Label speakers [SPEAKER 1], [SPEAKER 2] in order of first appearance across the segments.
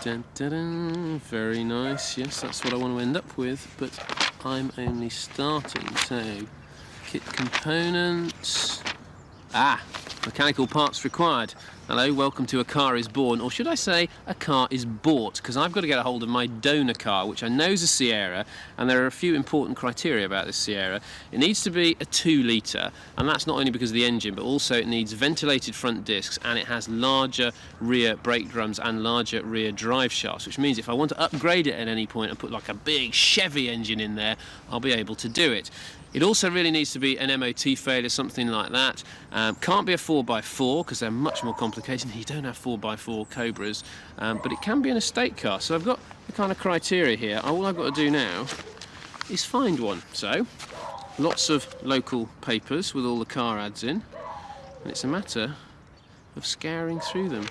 [SPEAKER 1] Dun, dun, dun. Very nice. Yes, that's what I want to end up with, but I'm only starting. So, kit components. Mechanical parts required. Hello, welcome to A Car is Born, or should I say A Car is Bought, because I've got to get a hold of my donor car, which I know is a Sierra, and there are a few important criteria about this Sierra. It needs to be a 2 litre, and that's not only because of the engine, but also it needs ventilated front discs, and it has larger rear brake drums and larger rear drive shafts, which means if I want to upgrade it at any point and put like a big Chevy engine in there, I'll be able to do it. It also really needs to be an MOT failure, something like that. Can't be a 4x4 because they're much more complicated. You don't have 4x4 Cobras, but it can be an estate car. So I've got the kind of criteria here. All I've got to do now is find one. So lots of local papers with all the car ads in, and it's a matter of scouring through them.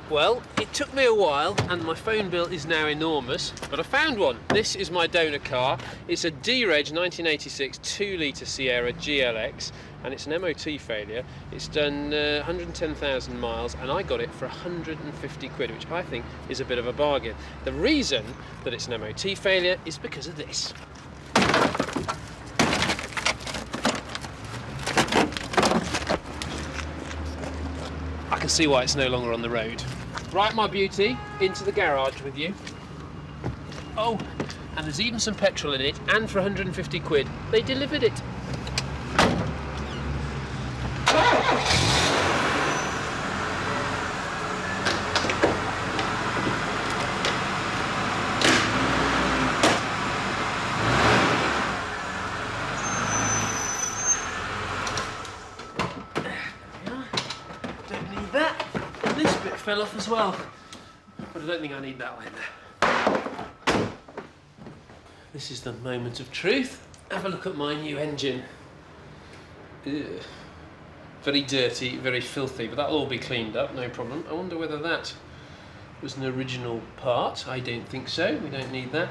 [SPEAKER 1] Well, it took me a while and my phone bill is now enormous, but I found one. This is my donor car. It's a D-Reg 1986 2 litre Sierra GLX, and it's an MOT failure. It's done 110,000 miles and I got it for 150 quid, which I think is a bit of a bargain. The reason that it's an MOT failure is because of this. I can see why it's no longer on the road. Right, my beauty, into the garage with you. Oh, and there's even some petrol in it, and for 150 quid, they delivered it. This bit fell off as well, but I don't think I need that either. This is the moment of truth. Have a look at my new engine. Ugh. Very dirty, very filthy, but that'll all be cleaned up, no problem. I wonder whether that was an original part. I don't think so, we don't need that.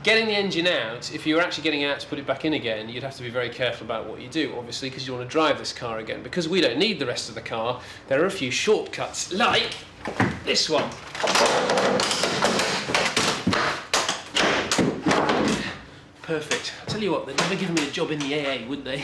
[SPEAKER 1] Getting the engine out, if you were actually getting out to put it back in again, you'd have to be very careful about what you do, obviously, because you want to drive this car again. Because we don't need the rest of the car, there are a few shortcuts, like this one. Perfect. I'll tell you what, they'd never given me a job in the AA, would they?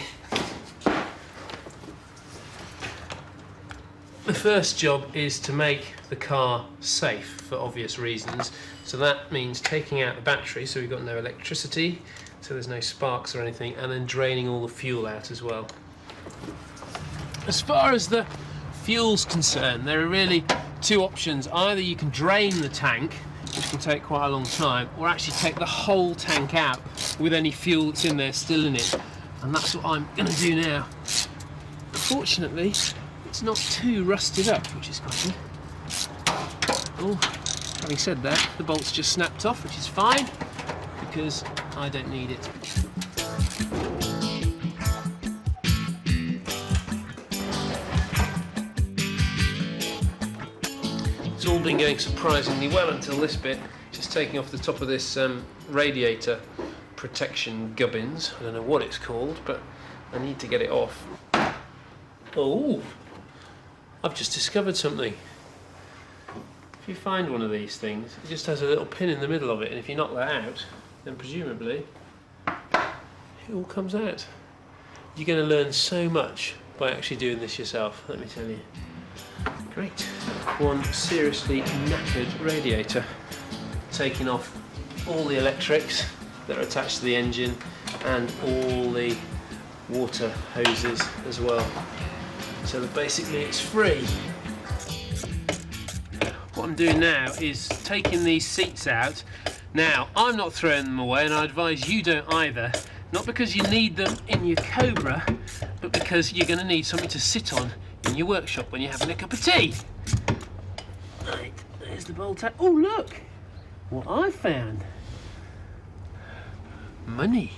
[SPEAKER 1] The first job is to make the car safe for obvious reasons. So that means taking out the battery, so we've got no electricity, so there's no sparks or anything, and then draining all the fuel out as well. As far as the fuel's concerned, there are really two options. Either you can drain the tank, which can take quite a long time, or actually take the whole tank out with any fuel that's in there still in it. And that's what I'm going to do now. Fortunately, it's not too rusted up, which is quite good. Oh, having said that, the bolt's just snapped off, which is fine, because I don't need it. It's all been going surprisingly well until this bit, just taking off the top of this radiator protection gubbins. I don't know what it's called, but I need to get it off. Oh, I've just discovered something. If you find one of these things, it just has a little pin in the middle of it, and if you knock that out, then presumably it all comes out. You're going to learn so much by actually doing this yourself, let me tell you. Great. One seriously knackered radiator. Taking off all the electrics that are attached to the engine and all the water hoses as well. So that basically it's free. What I'm doing now is taking these seats out. Now, I'm not throwing them away, and I advise you don't either. Not because you need them in your Cobra, but because you're going to need something to sit on in your workshop when you're having a cup of tea. Right, there's the bolt out. Oh, look! What I found. Money.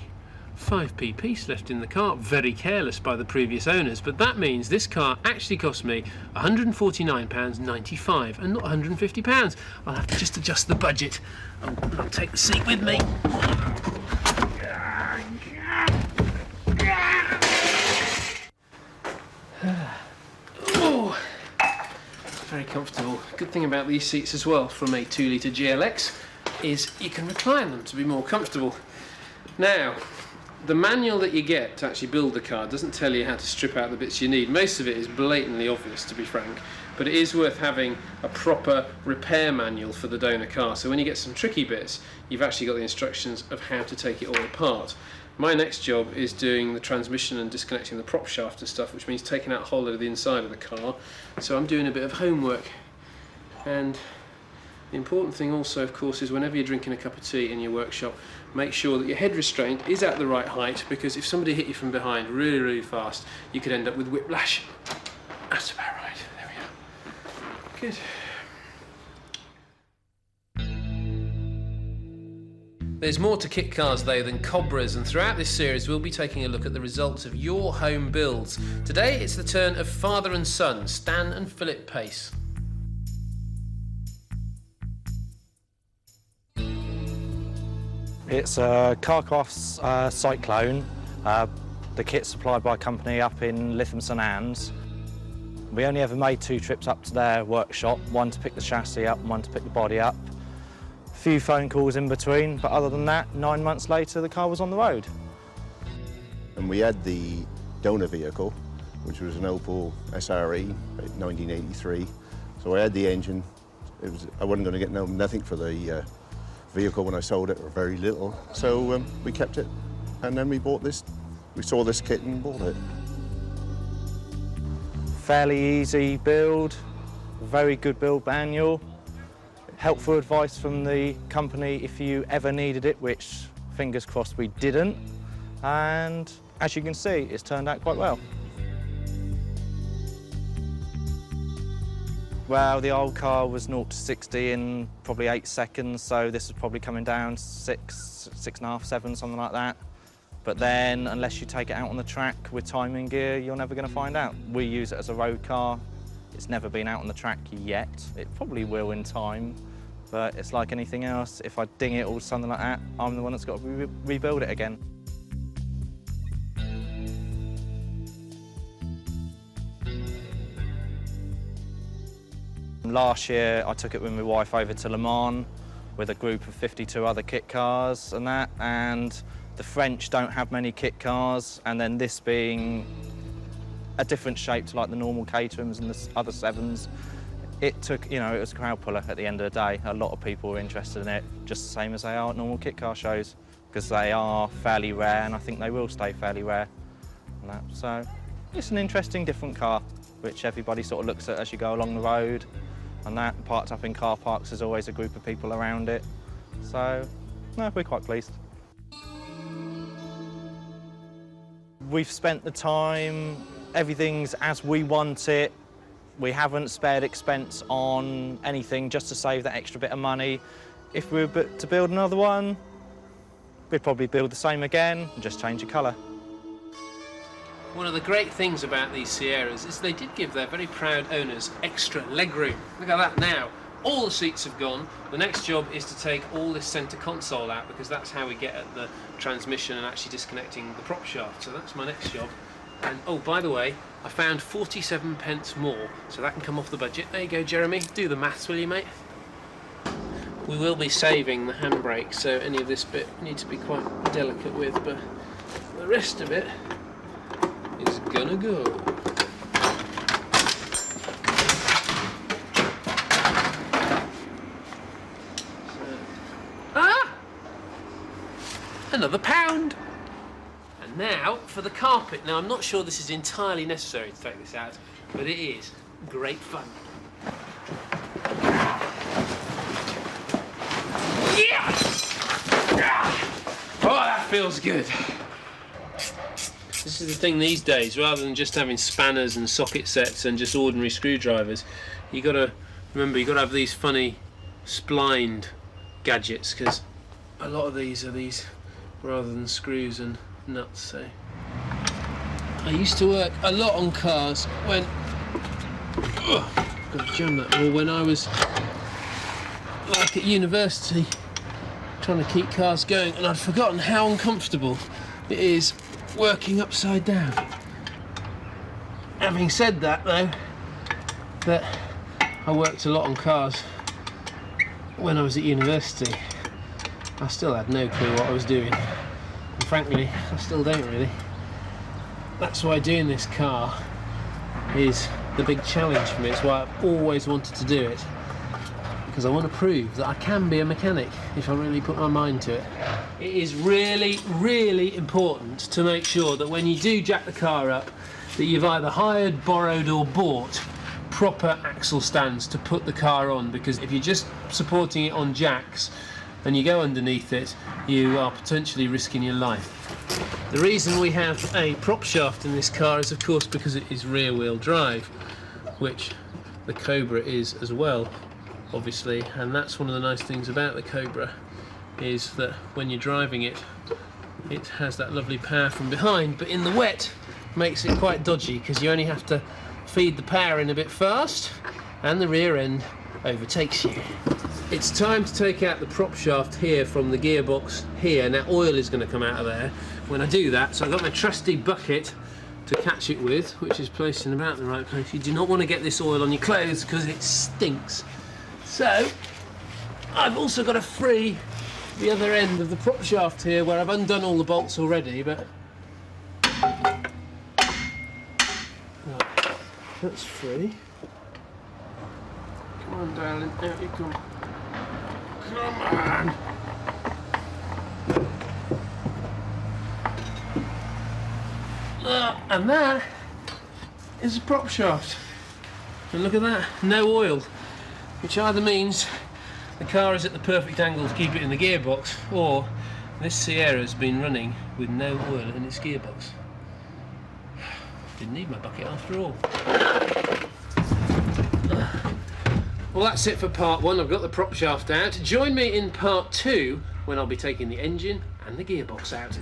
[SPEAKER 1] 5p piece left in the car, very careless by the previous owners, but that means this car actually cost me £149.95 and not £150. I'll have to just adjust the budget. I'll take the seat with me. Oh, very comfortable. Good thing about these seats as well from a 2-litre GLX is you can recline them to be more comfortable. Now, the manual that you get to actually build the car doesn't tell you how to strip out the bits you need. Most of it is blatantly obvious, to be frank, but it is worth having a proper repair manual for the donor car. So when you get some tricky bits, you've actually got the instructions of how to take it all apart. My next job is doing the transmission and disconnecting the prop shaft and stuff, which means taking out a whole load of the inside of the car. So I'm doing a bit of homework. And the important thing also, of course, is whenever you're drinking a cup of tea in your workshop, make sure that your head restraint is at the right height, because if somebody hit you from behind really, really fast, you could end up with whiplash. That's about right. There we are. Good. There's more to kit cars though than Cobras, and throughout this series we'll be taking a look at the results of your home builds. Today it's the turn of father and son, Stan and Philip Pace.
[SPEAKER 2] It's a Carcross Cyclone. The kit's supplied by a company up in Lytham St Anne's. We only ever made 2 trips up to their workshop, one to pick the chassis up and one to pick the body up. A few phone calls in between, but other than that, 9 months later the car was on the road.
[SPEAKER 3] And we had the donor vehicle, which was an Opel SRE, 1983. So I had the engine. I wasn't going to get nothing for the vehicle when I sold it, or very little. So we kept it, and then we bought this. We saw this kit and bought it.
[SPEAKER 2] Fairly easy build, very good build manual. Helpful advice from the company if you ever needed it, which fingers crossed we didn't. And as you can see, it's turned out quite well. Well, the old car was 0 to 60 in probably 8 seconds, so this is probably coming down 6, 6.5, 7, something like that. But then, unless you take it out on the track with timing gear, you're never going to find out. We use it as a road car. It's never been out on the track yet. It probably will in time, but it's like anything else. If I ding it or something like that, I'm the one that's got to rebuild it again. Last year, I took it with my wife over to Le Mans with a group of 52 other kit cars and that, and the French don't have many kit cars, and then this being a different shape to like the normal Caterhams and the other 7s, it took, you know, it was a crowd puller at the end of the day. A lot of people were interested in it, just the same as they are at normal kit car shows, because they are fairly rare, and I think they will stay fairly rare. And that. So it's an interesting, different car, which everybody sort of looks at as you go along the road. And that, parked up in car parks, there's always a group of people around it. So, no, we're quite pleased. We've spent the time, everything's as we want it. We haven't spared expense on anything just to save that extra bit of money. If we were to build another one, we'd probably build the same again and just change the colour.
[SPEAKER 1] One of the great things about these Sierras is they did give their very proud owners extra legroom. Look at that now. All the seats have gone. The next job is to take all this centre console out, because that's how we get at the transmission and actually disconnecting the prop shaft. So that's my next job. And oh, by the way, I found 47 pence more, so that can come off the budget. There you go, Jeremy. Do the maths, will you, mate? We will be saving the handbrake, so any of this bit we need to be quite delicate with, but the rest of it is gonna go. Another £1. And now for the carpet. Now I'm not sure this is entirely necessary to take this out, but it is great fun. Yes! Oh, that feels good. This is the thing these days, rather than just having spanners and socket sets and just ordinary screwdrivers, you gotta remember, you gotta have these funny splined gadgets, because a lot of these are these rather than screws and nuts. So I used to work a lot on cars when got to jam that. Or when I was like at university trying to keep cars going, and I'd forgotten how uncomfortable it is working upside down. Having said that though, that I worked a lot on cars when I was at university, I still had no clue what I was doing, and frankly I still don't really. That's why doing this car is the big challenge for me. It's why I've always wanted to do it, because I want to prove that I can be a mechanic if I really put my mind to it. It is really, really important to make sure that when you do jack the car up, that you've either hired, borrowed or bought proper axle stands to put the car on, because if you're just supporting it on jacks and you go underneath it, you are potentially risking your life. The reason we have a prop shaft in this car is of course because it is rear wheel drive, which the Cobra is as well, obviously, and that's one of the nice things about the Cobra, is that when you're driving it, it has that lovely power from behind, but in the wet makes it quite dodgy because you only have to feed the power in a bit fast and the rear end overtakes you. It's time to take out the prop shaft here from the gearbox here. Now oil is going to come out of there when I do that, so I've got my trusty bucket to catch it with, which is placed in about the right place. You do not want to get this oil on your clothes because it stinks. So I've also got to free the other end of the prop shaft here, where I've undone all the bolts already, but right, that's free. Come on, darling, out you come. Come on! And that is a prop shaft. And look at that, no oil, which either means the car is at the perfect angle to keep it in the gearbox, or this Sierra's been running with no oil in its gearbox. Didn't need my bucket after all. Well, that's it for part one. I've got the prop shaft out. Join me in part two when I'll be taking the engine and the gearbox out.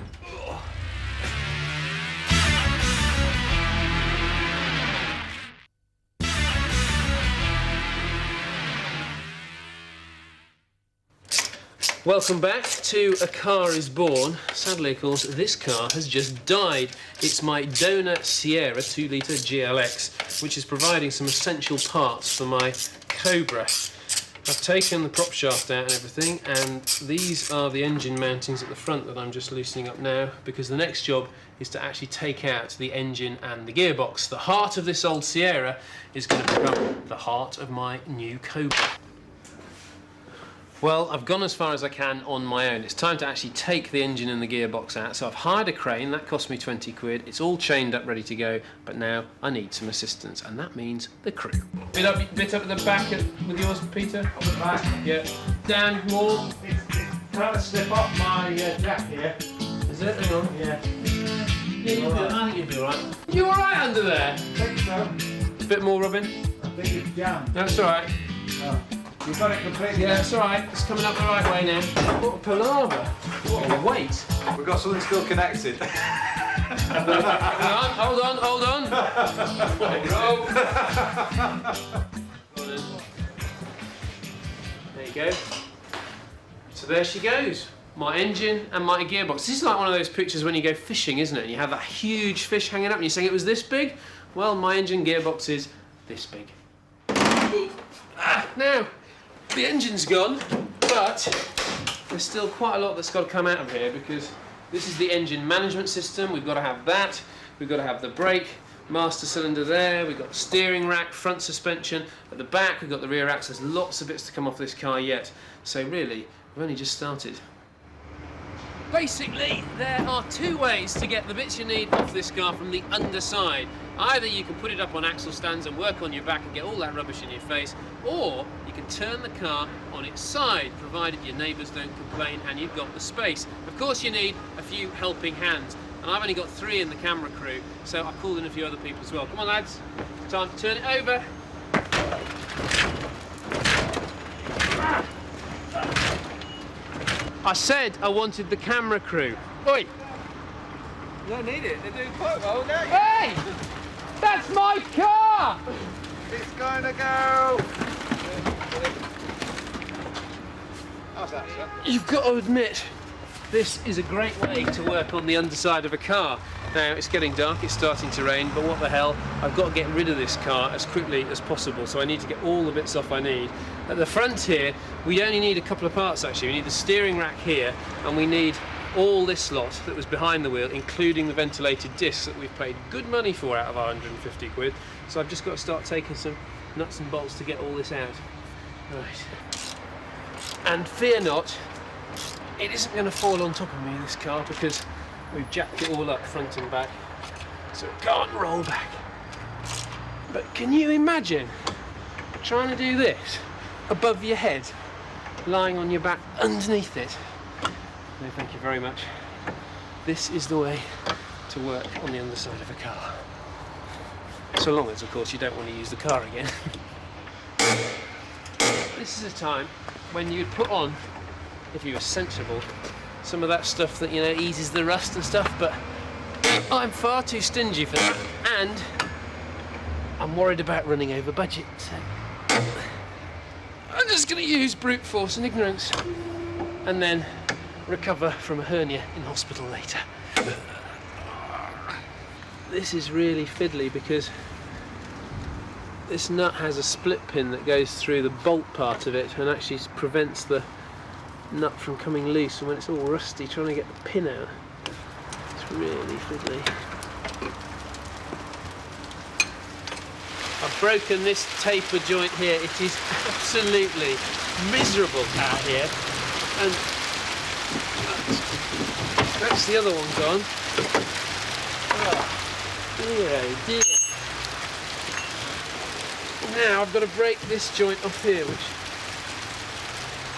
[SPEAKER 1] Welcome back to A Car is Born. Sadly, of course, this car has just died. It's my donor Sierra 2-litre GLX, which is providing some essential parts for my Cobra. I've taken the prop shaft out and everything, and these are the engine mountings at the front that I'm just loosening up now, because the next job is to actually take out the engine and the gearbox. The heart of this old Sierra is going to become the heart of my new Cobra. Well, I've gone as far as I can on my own. It's time to actually take the engine and the gearbox out. So I've hired a crane, that cost me 20 quid. It's all chained up, ready to go, but now I need some assistance, and that means the crew. Bit up at the back with yours, Peter?
[SPEAKER 4] On the back.
[SPEAKER 1] Yeah. Down more.
[SPEAKER 4] It's trying to slip off my jack here.
[SPEAKER 1] Is it? Hang on.
[SPEAKER 4] Yeah.
[SPEAKER 1] I think you'll be alright. You alright under there?
[SPEAKER 4] I think so.
[SPEAKER 1] A bit more, Robin?
[SPEAKER 4] I think it's jammed.
[SPEAKER 1] That's alright.
[SPEAKER 4] Oh. You've got it completely.
[SPEAKER 1] Yeah, it's alright. It's coming up the right way now. What a palaver. What a weight.
[SPEAKER 5] We've got something still connected.
[SPEAKER 1] Hang on, hold on. There you go. So there she goes. My engine and my gearbox. This is like one of those pictures when you go fishing, isn't it? And you have that huge fish hanging up and you're saying it was this big? Well, my engine gearbox is this big. Now, the engine's gone, but there's still quite a lot that's got to come out of here, because this is the engine management system. We've got to have that. We've got to have the brake master cylinder there. We've got the steering rack, front suspension. At the back, we've got the rear axle. There's lots of bits to come off this car yet. So really, we've only just started. Basically, there are two ways to get the bits you need off this car from the underside. Either you can put it up on axle stands and work on your back and get all that rubbish in your face, or you can turn the car on its side, provided your neighbours don't complain and you've got the space. Of course, you need a few helping hands, and I've only got 3 in the camera crew, so I've called in a few other people as well. Come on, lads, time to turn it over. I said I wanted the camera crew. Oi!
[SPEAKER 2] You don't need it. They're doing quite well now.
[SPEAKER 1] Hey! That's my car!
[SPEAKER 5] It's going to go. How's that, sir?
[SPEAKER 1] You've got to admit, this is a great way to work on the underside of a car. Now, it's getting dark, it's starting to rain, but what the hell, I've got to get rid of this car as quickly as possible, so I need to get all the bits off I need. At the front here, we only need a couple of parts actually. We need the steering rack here, and we need all this lot that was behind the wheel, including the ventilated discs that we've paid good money for out of our 150 quid. So I've just got to start taking some nuts and bolts to get all this out. Right. And fear not, it isn't going to fall on top of me, this car, because we've jacked it all up front and back, so it can't roll back. But can you imagine trying to do this above your head, lying on your back underneath it? No, thank you very much. This is the way to work on the underside of a car. So long as, of course, you don't want to use the car again. This is a time when you'd put on, if you were sensible, some of that stuff that, you know, eases the rust and stuff, but I'm far too stingy for that, and I'm worried about running over budget, so I'm just going to use brute force and ignorance, and then recover from a hernia in hospital later. This is really fiddly because this nut has a split pin that goes through the bolt part of it and actually prevents the nut from coming loose, and when it's all rusty trying to get the pin out, it's really fiddly. I've broken this taper joint here. It is absolutely miserable out here, and that's the other one gone. Oh dear, oh dear. Now I've got to break this joint off here, which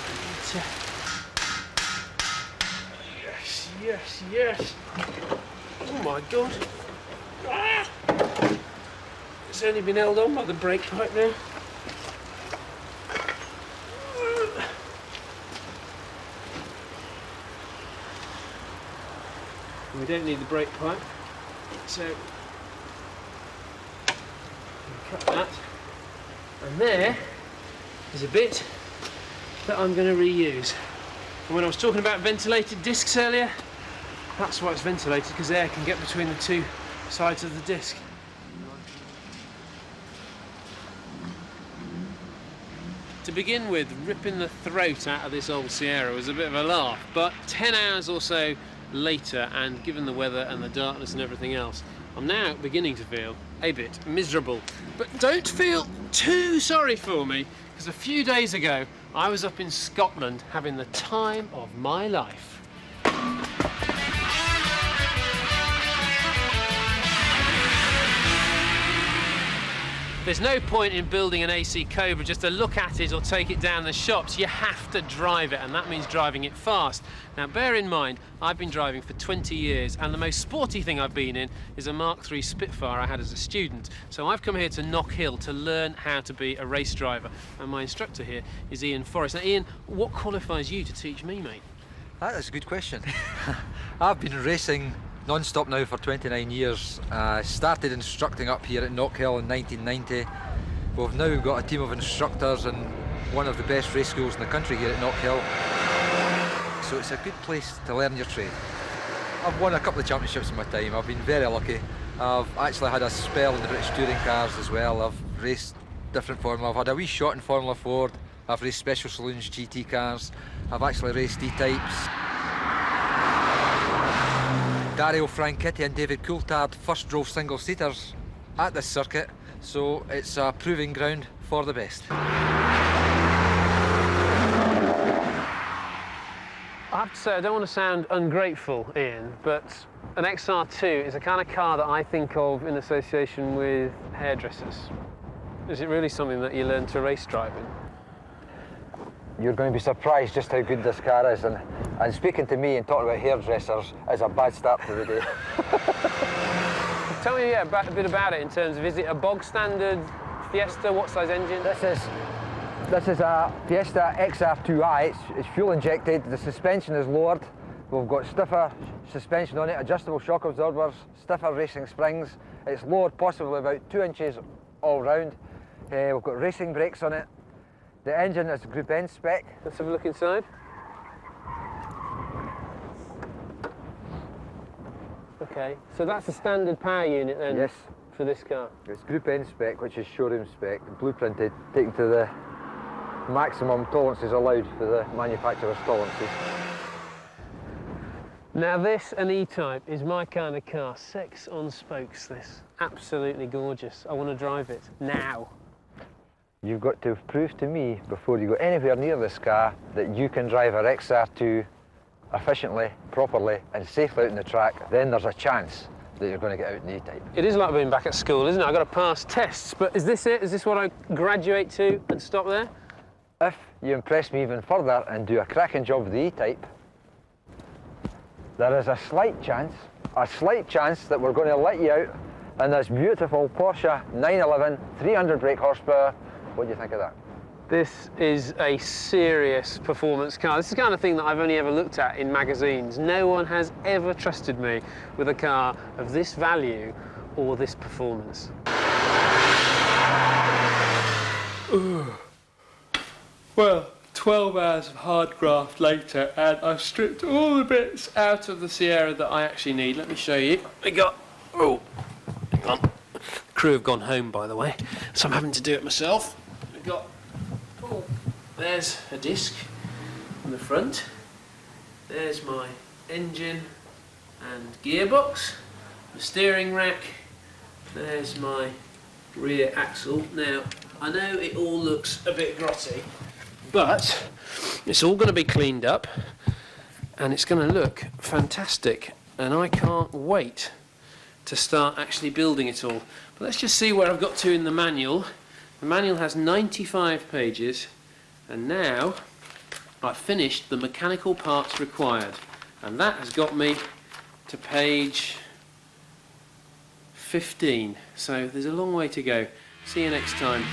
[SPEAKER 1] I need to... Yes, yes, yes. Oh my God. Ah! It's only been held on by the brake pipe now. We don't need the brake pipe, so cut that. And there is a bit that I'm going to reuse. And when I was talking about ventilated discs earlier, that's why it's ventilated, because air can get between the two sides of the disc. To begin with, ripping the throat out of this old Sierra was a bit of a laugh, but 10 hours or so later, and given the weather and the darkness and everything else, I'm now beginning to feel a bit miserable. But don't feel too sorry for me, because a few days ago I was up in Scotland having the time of my life. There's no point in building an AC Cobra just to look at it or take it down the shops. You have to drive it, and that means driving it fast. Now, bear in mind, I've been driving for 20 years, and the most sporty thing I've been in is a Mark III Spitfire I had as a student. So I've come here to Knock Hill to learn how to be a race driver, and my instructor here is Ian Forrest. Now, Ian, what qualifies you to teach me, mate?
[SPEAKER 6] That is a good question. I've been racing non-stop now for 29 years. I started instructing up here at Knock Hill in 1990. We've now got a team of instructors and one of the best race schools in the country here at Knock Hill. So it's a good place to learn your trade. I've won a couple of championships in my time. I've been very lucky. I've actually had a spell in the British touring cars as well. I've raced different Formula. I've had a wee shot in Formula Ford. I've raced Special Saloons GT cars. I've actually raced E-types. Dario Franchitti and David Coulthard first drove single-seaters at this circuit, so it's a proving ground for the best.
[SPEAKER 1] I have to say, I don't want to sound ungrateful, Ian, but an XR2 is a kind of car that I think of in association with hairdressers. Is it really something that you learn to race drive in?
[SPEAKER 6] You're going to be surprised just how good this car is, and speaking to me and talking about hairdressers is a bad start to the day.
[SPEAKER 1] Tell me a bit about it in terms of, is it a bog standard Fiesta? What size engine?
[SPEAKER 6] This is a Fiesta XR2i. It's fuel injected. The suspension is lowered. We've got stiffer suspension on it, adjustable shock absorbers, stiffer racing springs. It's lowered possibly about 2 inches all round. We've got racing brakes on it. The engine is Group N spec.
[SPEAKER 1] Let's have a look inside. Okay, so that's a standard power unit then?
[SPEAKER 6] Yes.
[SPEAKER 1] For this car?
[SPEAKER 6] It's Group N spec, which is showroom spec, blueprinted, taken to the maximum tolerances allowed for the manufacturer's tolerances.
[SPEAKER 1] Now this, an E-Type, is my kind of car. Sex on spokes, this. Absolutely gorgeous. I want to drive it now.
[SPEAKER 6] You've got to prove to me, before you go anywhere near this car, that you can drive a XR2 efficiently, properly and safely out on the track. Then there's a chance that you're going to get out in the E-Type.
[SPEAKER 1] It is like being back at school, isn't it? I've got to pass tests, but is this it? Is this what I graduate to and stop there?
[SPEAKER 6] If you impress me even further and do a cracking job with the E-Type, there is a slight chance that we're going to let you out in this beautiful Porsche 911 300 brake horsepower. What do you think of that?
[SPEAKER 1] This is a serious performance car. This is the kind of thing that I've only ever looked at in magazines. No one has ever trusted me with a car of this value or this performance.
[SPEAKER 7] Well, 12 hours of hard graft later, and I've stripped all the bits out of the Sierra that I actually need. Let me show you.
[SPEAKER 1] We got, oh, hang on. The crew have gone home, by the way, so I'm having to do it myself. We've got, oh, there's a disc in the front. There's my engine and gearbox, the steering rack. There's my rear axle. Now, I know it all looks a bit grotty, but it's all going to be cleaned up and it's going to look fantastic, and I can't wait to start actually building it all. But let's just see where I've got to in the manual. The manual has 95 pages, and now I've finished the mechanical parts required, and that has got me to page 15, so there's a long way to go. See you next time.